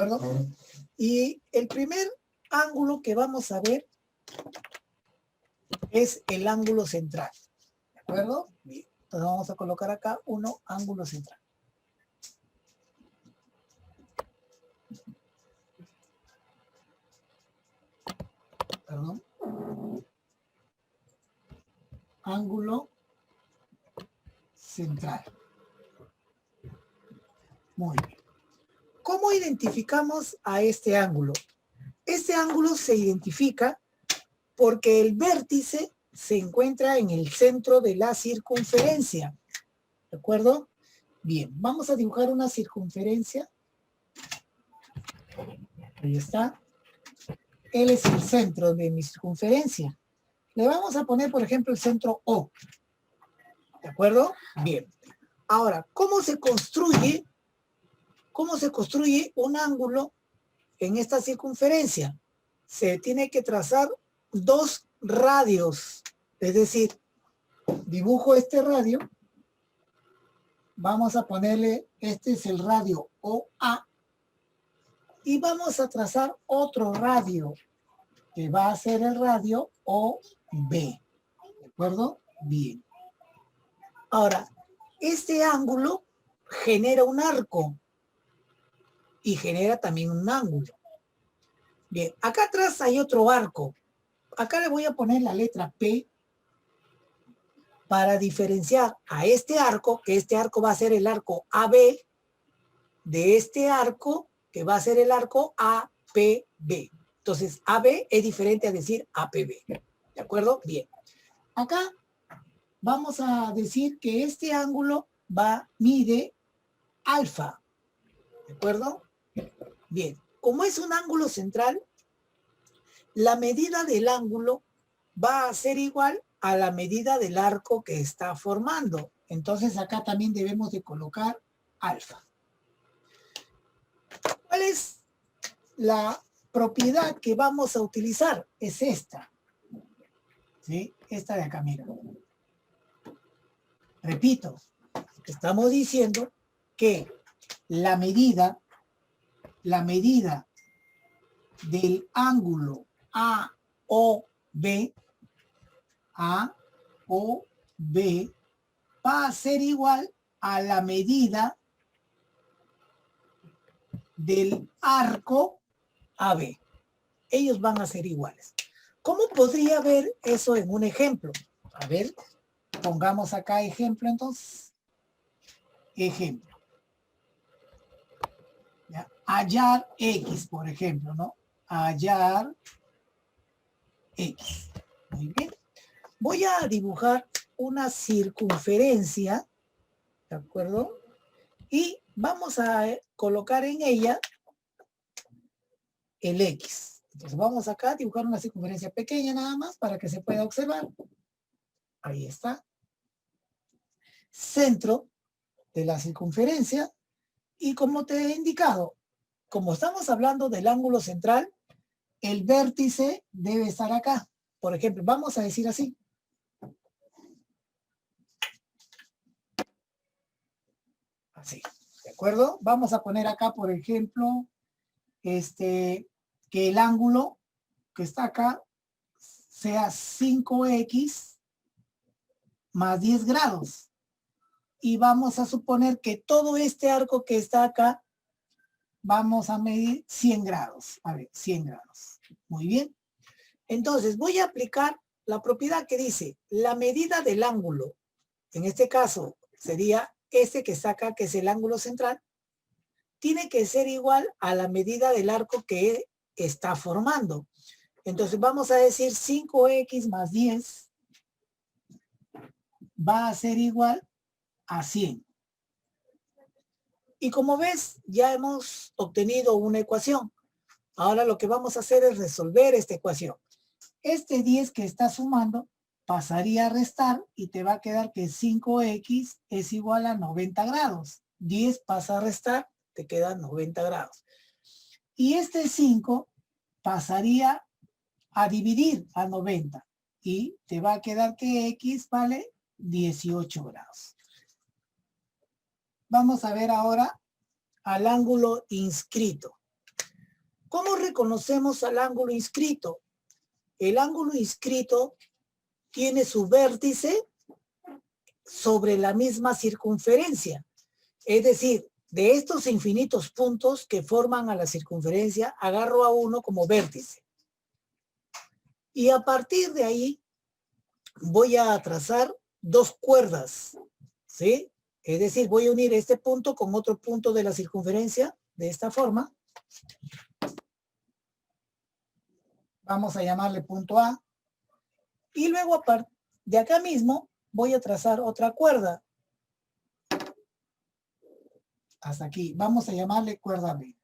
acuerdo? Y el primer ángulo que vamos a ver es el ángulo central, ¿de acuerdo? Bien, entonces vamos a colocar acá ángulo central. Perdón. Ángulo central. Muy bien. ¿Cómo identificamos a este ángulo? Este ángulo se identifica porque el vértice se encuentra en el centro de la circunferencia. ¿De acuerdo? Bien, vamos a dibujar una circunferencia. Ahí está. Él es el centro de mi circunferencia. Le vamos a poner, por ejemplo, el centro O. ¿De acuerdo? Bien. Ahora, ¿cómo se construye un ángulo en esta circunferencia? Se tiene que trazar dos radios. Es decir, dibujo este radio. Vamos a ponerle, este es el radio OA. Y vamos a trazar otro radio, que va a ser el radio OB. ¿De acuerdo? Bien. Ahora, este ángulo genera un arco y genera también un ángulo. Bien, acá atrás hay otro arco. Acá le voy a poner la letra P para diferenciar a este arco, que este arco va a ser el arco AB, de este arco, que va a ser el arco APB. Entonces, AB es diferente a decir APB. ¿De acuerdo? Bien. Acá vamos a decir que este ángulo mide alfa. ¿De acuerdo? Bien. Como es un ángulo central, la medida del ángulo va a ser igual a la medida del arco que está formando. Entonces acá también debemos de colocar alfa. ¿Cuál es la propiedad que vamos a utilizar? Es esta. ¿Sí? Esta de acá, mira. Repito, estamos diciendo que la medida del ángulo AOB va a ser igual a la medida del arco AB. Ellos van a ser iguales. ¿Cómo podría ver eso en un ejemplo? A ver, pongamos acá ejemplo entonces. Ejemplo. ¿Ya? Hallar X, por ejemplo, ¿no? Hallar X. Muy bien. Voy a dibujar una circunferencia, ¿de acuerdo? Y vamos a colocar en ella el X. Entonces vamos acá a dibujar una circunferencia pequeña nada más para que se pueda observar. Ahí está. Centro de la circunferencia. Y como te he indicado, como estamos hablando del ángulo central, el vértice debe estar acá. Por ejemplo, vamos a decir así. Así, ¿de acuerdo? Vamos a poner acá, por ejemplo, que el ángulo que está acá sea 5x más 10 grados. Y vamos a suponer que todo este arco que está acá, vamos a medir 100 grados. A ver, 100 grados. Muy bien. Entonces, voy a aplicar la propiedad que dice, la medida del ángulo, en este caso sería este que está acá, que es el ángulo central, tiene que ser igual a la medida del arco que está formando. Entonces vamos a decir 5x más 10 va a ser igual a 100. Y como ves, ya hemos obtenido una ecuación. Ahora lo que vamos a hacer es resolver esta ecuación. Este 10 que está sumando pasaría a restar y te va a quedar que 5x es igual a 90 grados. 10 pasa a restar, te quedan 90 grados. Y este 5 pasaría a dividir a 90 y te va a quedar que x vale 18 grados. Vamos a ver ahora al ángulo inscrito. ¿Cómo reconocemos al ángulo inscrito? El ángulo inscrito tiene su vértice sobre la misma circunferencia. Es decir, de estos infinitos puntos que forman a la circunferencia, agarro a uno como vértice. Y a partir de ahí voy a trazar dos cuerdas, ¿sí? Es decir, voy a unir este punto con otro punto de la circunferencia de esta forma. Vamos a llamarle punto A. Y luego de acá mismo voy a trazar otra cuerda. Hasta aquí. Vamos a llamarle cuerda B.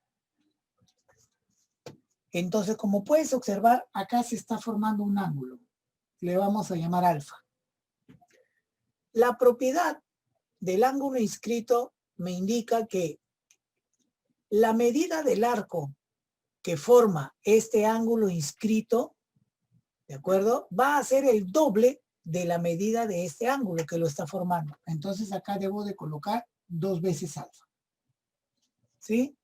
Entonces, como puedes observar, acá se está formando un ángulo. Le vamos a llamar alfa. La propiedad del ángulo inscrito me indica que la medida del arco que forma este ángulo inscrito, ¿de acuerdo? Va a ser el doble de la medida de este ángulo que lo está formando. Entonces acá debo de colocar 2 veces alfa. ¿Sí?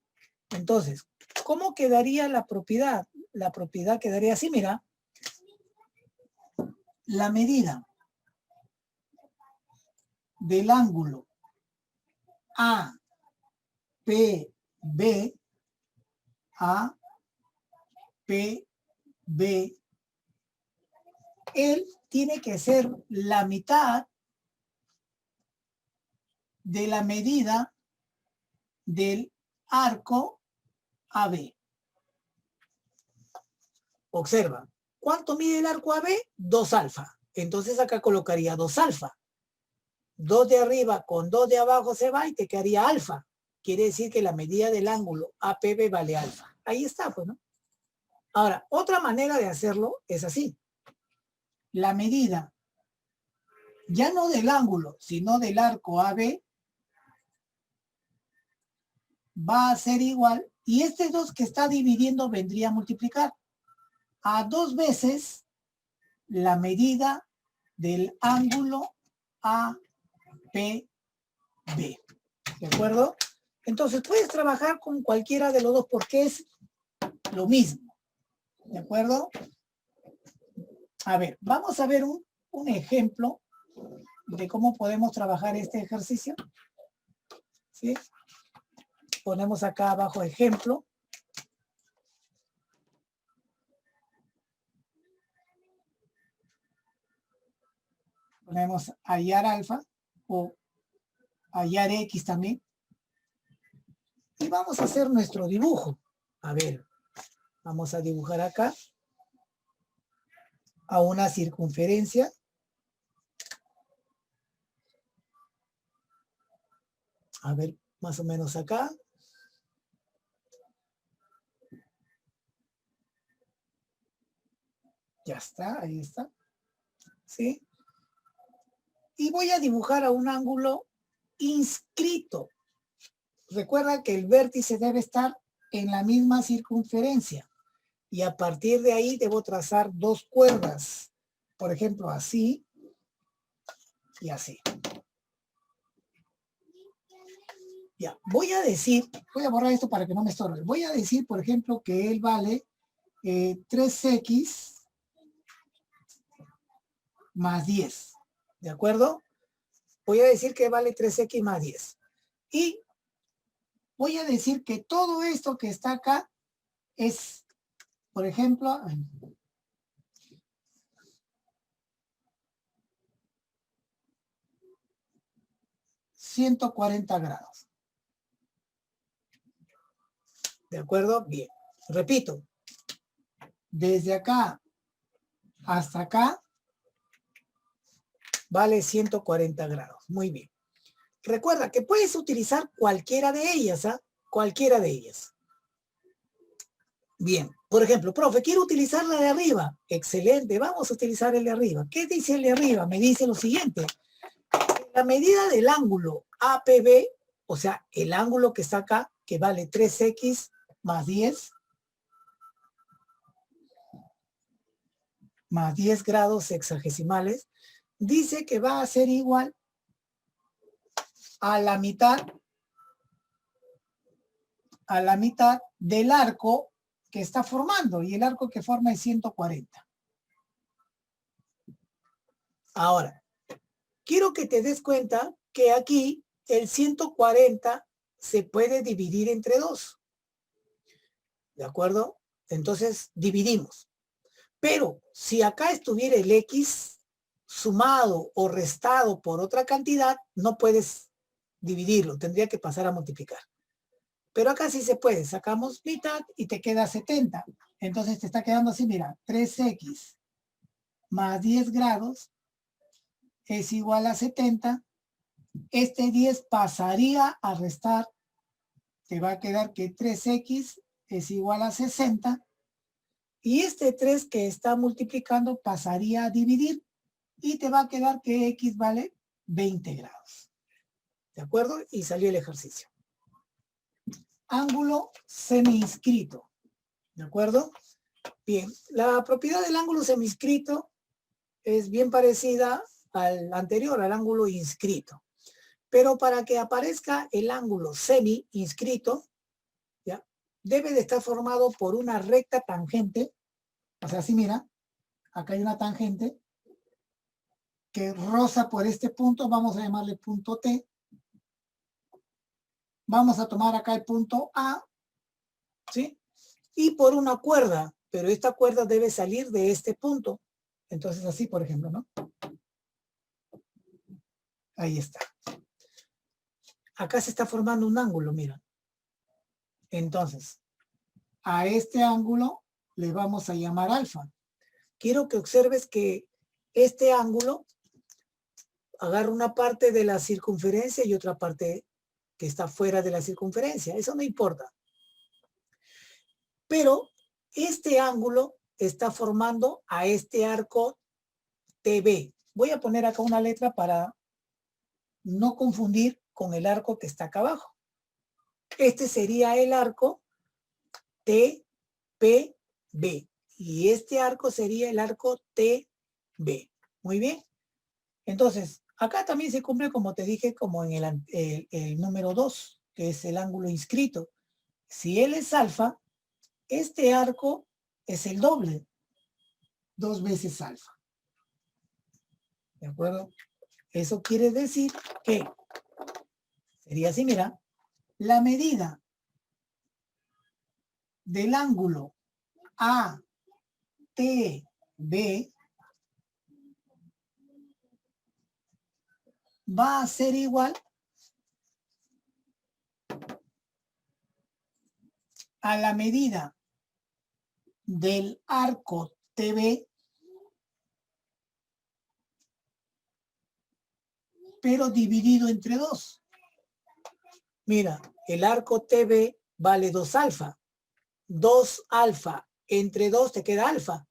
Entonces, ¿cómo quedaría la propiedad? La propiedad quedaría así, mira. La medida del ángulo APB, él tiene que ser la mitad de la medida del arco AB. Observa, ¿cuánto mide el arco AB? 2 alfa. Entonces acá colocaría 2 alfa. 2 de arriba con 2 de abajo se va y te quedaría alfa. Quiere decir que la medida del ángulo APB vale alfa. Ahí está, pues, ¿no? Ahora, otra manera de hacerlo es así. La medida, ya no del ángulo, sino del arco AB, va a ser igual, y este 2 que está dividiendo vendría a multiplicar a 2 veces la medida del ángulo APB. ¿De acuerdo? Entonces puedes trabajar con cualquiera de los dos porque es lo mismo. ¿De acuerdo? A ver, vamos a ver un ejemplo de cómo podemos trabajar este ejercicio. ¿Sí? Ponemos acá abajo ejemplo. Ponemos hallar alfa o hallar X también. Y vamos a hacer nuestro dibujo. A ver, vamos a dibujar acá a una circunferencia. A ver, más o menos acá. Ya está, ahí está. ¿Sí? Y voy a dibujar a un ángulo inscrito. Recuerda que el vértice debe estar en la misma circunferencia. Y a partir de ahí debo trazar 2 cuerdas. Por ejemplo, así y así. Ya, voy a borrar esto para que no me estorbe. Voy a decir, por ejemplo, que él vale 3x más 10. ¿De acuerdo? Voy a decir que vale 3x más 10. Y voy a decir que todo esto que está acá es, por ejemplo, 140 grados. ¿De acuerdo? Bien. Repito. Desde acá hasta acá vale 140 grados. Muy bien. Recuerda que puedes utilizar cualquiera de ellas, ¿ah? Cualquiera de ellas. Bien. Por ejemplo, profe, quiero utilizar la de arriba. Excelente. Vamos a utilizar el de arriba. ¿Qué dice el de arriba? Me dice lo siguiente. La medida del ángulo APB, o sea, el ángulo que está acá, que vale 3x más 10 grados sexagesimales, dice que va a ser igual a la mitad del arco que está formando y el arco que forma es 140. Ahora, quiero que te des cuenta que aquí el 140 se puede dividir entre 2. ¿De acuerdo? Entonces, dividimos. Pero si acá estuviera el X sumado o restado por otra cantidad, no puedes dividirlo, tendría que pasar a multiplicar. Pero acá sí se puede, sacamos mitad y te queda 70. Entonces te está quedando así, mira, 3x más 10 grados es igual a 70. Este 10 pasaría a restar, te va a quedar que 3x es igual a 60. Y este 3 que está multiplicando pasaría a dividir y te va a quedar que x vale 20 grados. ¿De acuerdo? Y salió el ejercicio. Ángulo semi-inscrito. ¿De acuerdo? Bien, la propiedad del ángulo semi-inscrito es bien parecida al anterior, al ángulo inscrito. Pero para que aparezca el ángulo semi-inscrito, ¿ya? Debe de estar formado por una recta tangente. O sea, así mira, acá hay una tangente que roza por este punto, vamos a llamarle punto T. Vamos a tomar acá el punto A, ¿sí? Y por una cuerda, pero esta cuerda debe salir de este punto. Entonces así, por ejemplo, ¿no? Ahí está. Acá se está formando un ángulo, mira. Entonces, a este ángulo le vamos a llamar alfa. Quiero que observes que este ángulo agarra una parte de la circunferencia y otra parte que está fuera de la circunferencia. Eso no importa. Pero este ángulo está formando a este arco TB. Voy a poner acá una letra para no confundir con el arco que está acá abajo. Este sería el arco TPB. Y este arco sería el arco TB. Muy bien. Entonces, acá también se cumple, como te dije, como en el número 2, que es el ángulo inscrito. Si él es alfa, este arco es el doble, 2 veces alfa. ¿De acuerdo? Eso quiere decir que sería así, mira, la medida del ángulo ATB va a ser igual a la medida del arco TB, pero dividido entre 2. Mira, el arco TB vale 2 alfa. 2 alfa entre 2 te queda alfa.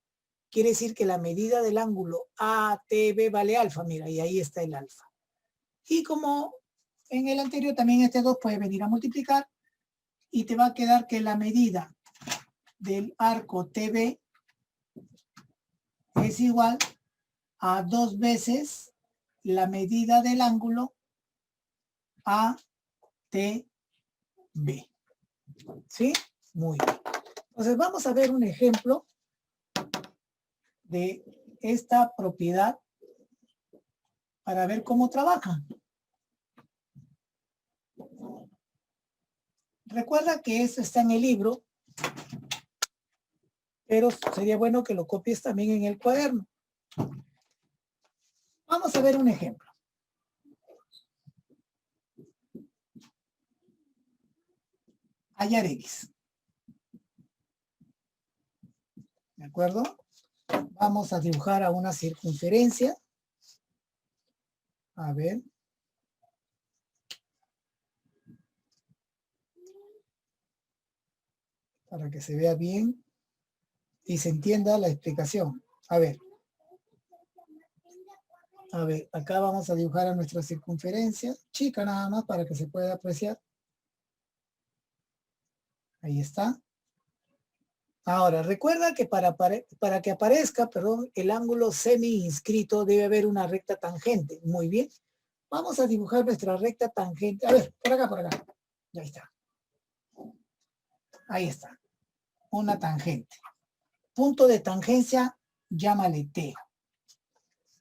Quiere decir que la medida del ángulo ATB vale alfa. Mira, y ahí está el alfa. Y como en el anterior también este 2 puede venir a multiplicar y te va a quedar que la medida del arco TB es igual a 2 veces la medida del ángulo ATB. ¿Sí? Muy bien. Entonces vamos a ver un ejemplo de esta propiedad para ver cómo trabaja. Recuerda que esto está en el libro, pero sería bueno que lo copies también en el cuaderno. Vamos a ver un ejemplo. Hallar X. ¿De acuerdo? Vamos a dibujar a una circunferencia. A ver. Para que se vea bien y se entienda la explicación. A ver. A ver, acá vamos a dibujar a nuestra circunferencia. Chica nada más para que se pueda apreciar. Ahí está. Ahora, recuerda que para que aparezca, perdón, el ángulo semi-inscrito debe haber una recta tangente. Muy bien. Vamos a dibujar nuestra recta tangente. A ver, por acá, por acá. Ya está. Ahí está. una tangente. Punto de tangencia, llámale T.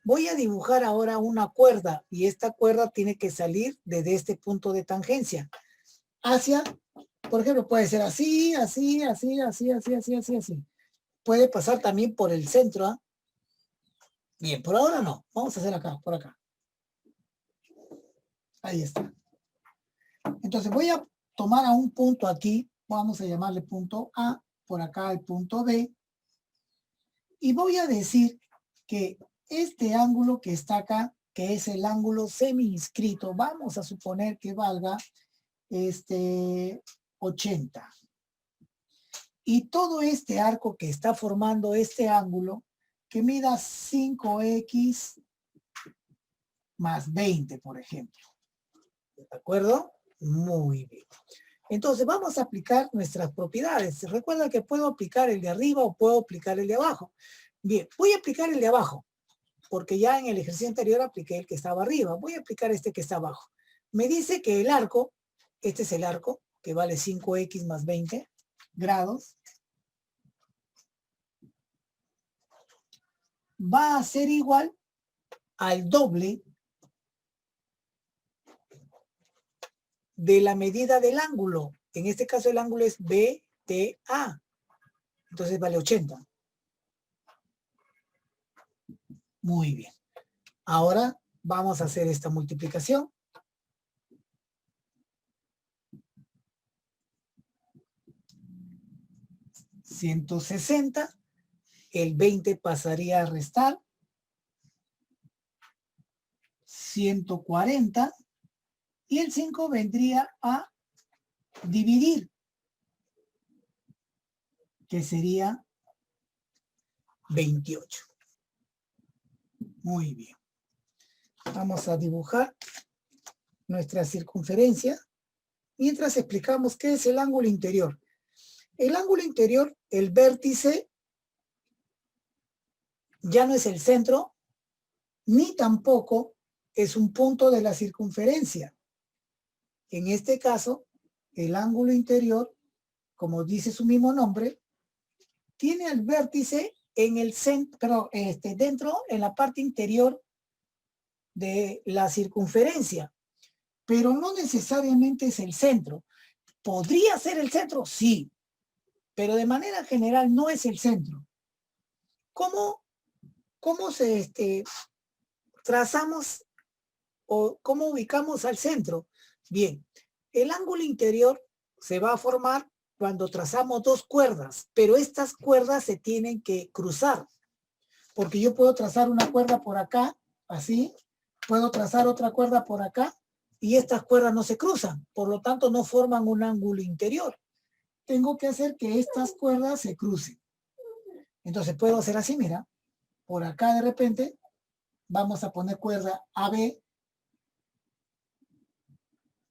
Voy a dibujar ahora una cuerda y esta cuerda tiene que salir desde este punto de tangencia hacia, por ejemplo, puede ser así, así, así, así, así, así, así, así. Puede pasar también por el centro, ¿eh? Bien, por ahora no. Vamos a hacer acá, por acá. Ahí está. Entonces voy a tomar a un punto aquí, vamos a llamarle punto A, por acá el punto B, y voy a decir que este ángulo que está acá, que es el ángulo semi-inscrito, vamos a suponer que valga 80. Y todo este arco que está formando este ángulo, que mida 5x más 20, por ejemplo. ¿De acuerdo? Muy bien. Entonces vamos a aplicar nuestras propiedades. Recuerda que puedo aplicar el de arriba o puedo aplicar el de abajo. Bien, voy a aplicar el de abajo, porque ya en el ejercicio anterior apliqué el que estaba arriba. Voy a aplicar este que está abajo. Me dice que el arco, este es el arco, que vale 5x más 20 grados, va a ser igual al doble de la medida del ángulo. En este caso el ángulo es BTA. Entonces vale 80. Muy bien. Ahora vamos a hacer esta multiplicación. $160. El 20 pasaría a restar. 140. Y el 5 vendría a dividir, que sería 28. Muy bien. Vamos a dibujar nuestra circunferencia mientras explicamos qué es el ángulo interior. El ángulo interior, el vértice, ya no es el centro, ni tampoco es un punto de la circunferencia. En este caso, el ángulo interior, como dice su mismo nombre, tiene el vértice en el centro, dentro, en la parte interior de la circunferencia, pero no necesariamente es el centro. ¿Podría ser el centro? Sí, pero de manera general no es el centro. ¿Cómo trazamos o cómo ubicamos al centro? Bien, el ángulo interior se va a formar cuando trazamos dos cuerdas, pero estas cuerdas se tienen que cruzar, porque yo puedo trazar una cuerda por acá, así, puedo trazar otra cuerda por acá, y estas cuerdas no se cruzan, por lo tanto no forman un ángulo interior. Tengo que hacer que estas cuerdas se crucen. Entonces puedo hacer así, mira, por acá de repente vamos a poner cuerda AB,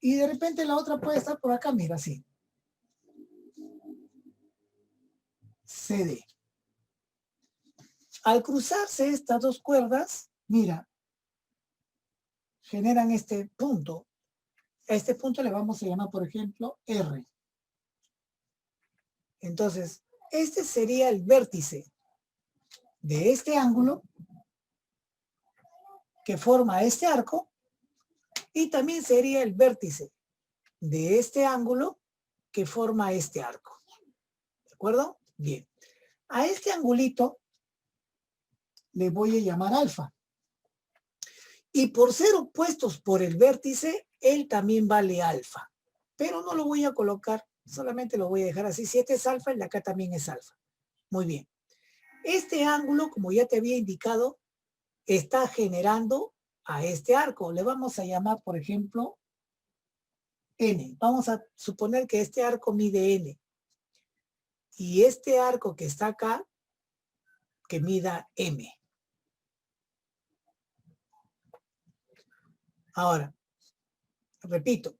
y de repente la otra puede estar por acá, mira, así. CD. Al cruzarse estas dos cuerdas, mira, generan este punto. A este punto le vamos a llamar, por ejemplo, R. Entonces, este sería el vértice de este ángulo que forma este arco, y también sería el vértice de este ángulo que forma este arco. ¿De acuerdo? Bien. A este angulito le voy a llamar alfa. Y por ser opuestos por el vértice, él también vale alfa. Pero no lo voy a colocar, solamente lo voy a dejar así. Si este es alfa, el de acá también es alfa. Muy bien. Este ángulo, como ya te había indicado, está generando a este arco. Le vamos a llamar, por ejemplo, N. Vamos a suponer que este arco mide N. Y este arco que está acá, que mida M. Ahora, repito,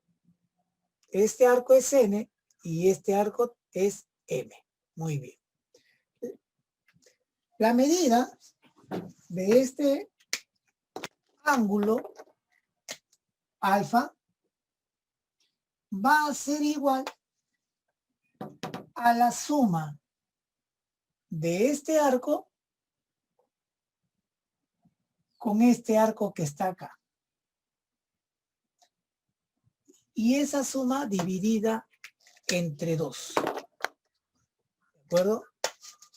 este arco es N y este arco es M. Muy bien. La medida de este ángulo alfa va a ser igual a la suma de este arco con este arco que está acá. Y esa suma dividida entre 2. ¿De acuerdo?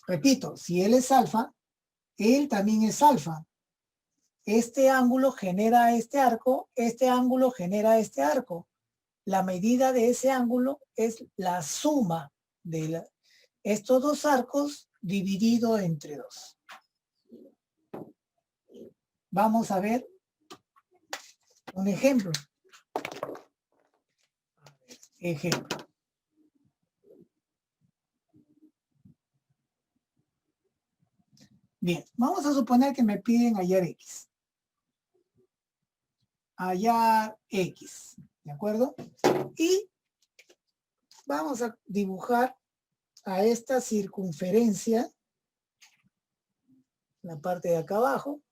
Repito, si él es alfa, él también es alfa. Este ángulo genera este arco, este ángulo genera este arco. La medida de ese ángulo es la suma de estos dos arcos dividido entre 2. Vamos a ver un ejemplo. Ejemplo. Bien, vamos a suponer que me piden hallar X. Hallar X, ¿de acuerdo? Y vamos a dibujar a esta circunferencia, la parte de acá abajo.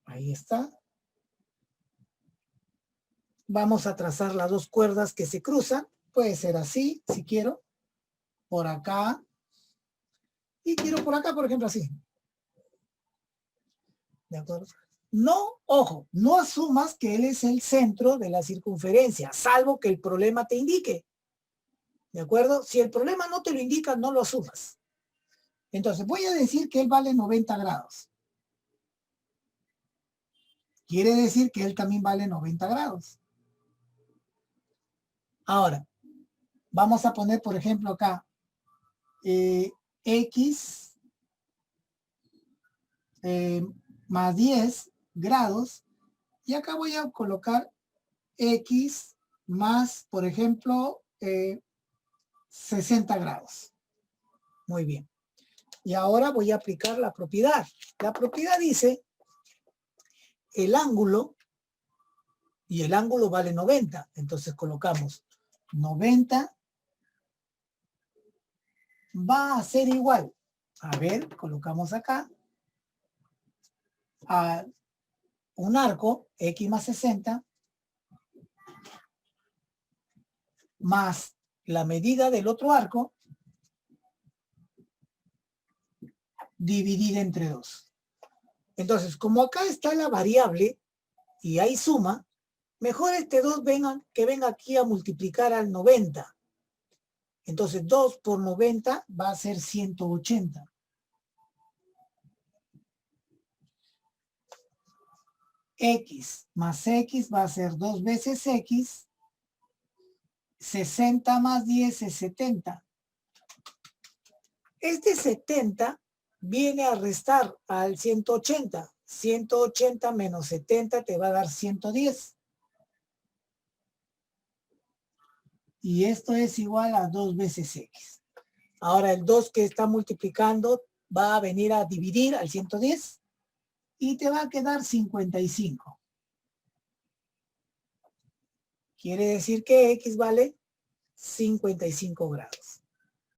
Ahí está. Vamos a trazar las dos cuerdas que se cruzan. Puede ser así, si quiero. Por acá. Y quiero por acá, por ejemplo, así. ¿De acuerdo? No, ojo, no asumas que él es el centro de la circunferencia, salvo que el problema te indique. ¿De acuerdo? Si el problema no te lo indica, no lo asumas. Entonces, voy a decir que él vale 90 grados. Quiere decir que él también vale 90 grados. Ahora, vamos a poner, por ejemplo, acá, X más 10 grados. Y acá voy a colocar X más, por ejemplo, 60 grados. Muy bien. Y ahora voy a aplicar la propiedad. La propiedad dice el ángulo, y el ángulo vale 90. Entonces colocamos 90 va a ser igual. A ver, colocamos acá a un arco, X más 60, más la medida del otro arco, dividida entre 2. Entonces, como acá está la variable y hay suma, mejor este 2 que venga aquí a multiplicar al 90. Entonces 2 por 90 va a ser 180. X más X va a ser 2 veces X. 60 más 10 es 70. Este 70 viene a restar al 180. 180 menos 70 te va a dar 110. Y esto es igual a 2 veces X. Ahora el 2 que está multiplicando va a venir a dividir al 110 y te va a quedar 55. Quiere decir que X vale 55 grados.